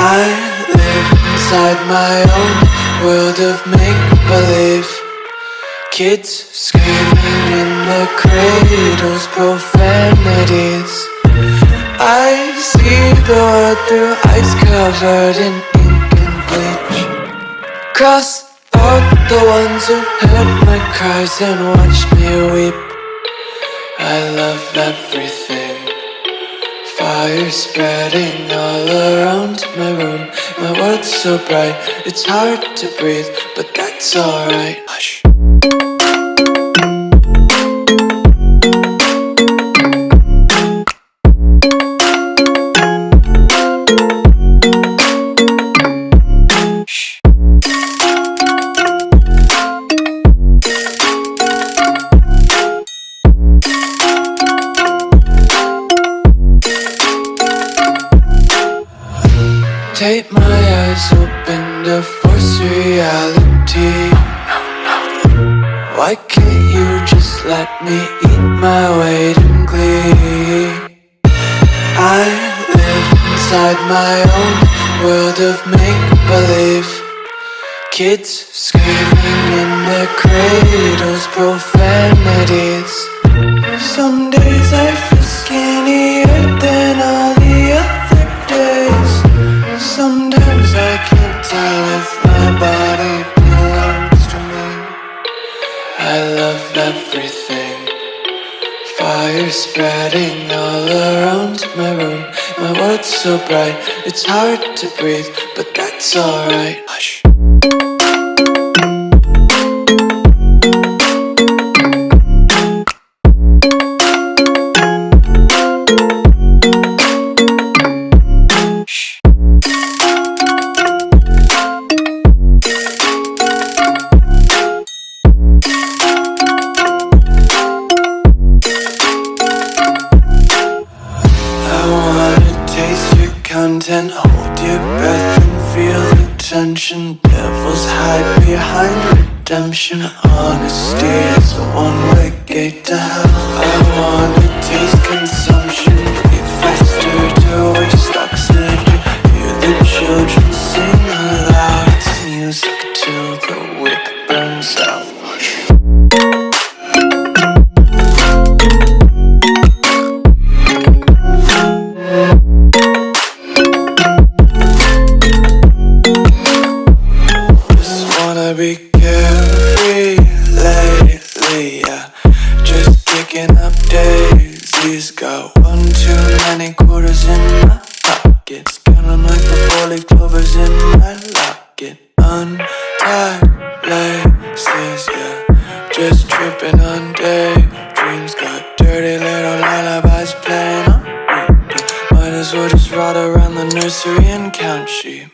I live inside my own world of make-believe. Kids screaming in their cradles, profanities. I see the world through ice covered in ink and bleach. Cross out the ones who heard my cries and watched me weep. I love everything. Fire spreading all around my room. My world's so bright, it's hard to breathe, but that's alright. Hush. Tape my eyes open to force reality. Why can't you just let me eat my weight in glee? I live inside my own world of make-believe. Kids screaming in their cradles, profanities. Some days I feel skinnier than all the other days. Sometimes I can't tell if my body belongs to me. I love everything. Fire spreading all around my room. My world's so bright, it's hard to breathe, but that's alright. Hush. Content, hold your breath and feel the tension. Devils hide behind redemption. Honesty is a one-way gate to hell. I wanna taste consumption. Breathe faster to waste oxygen. Hear the children sing aloud. It's music till the wick burns out. Be carefree lately, yeah. Just picking up daisies. Got one too many quarters in my pockets. Counting like the 4-leaf clovers in my locket. Untied laces, yeah. Just tripping on daydreams. Got dirty little lullabies playing on repeat. Might as well just ride around the nursery and count sheep.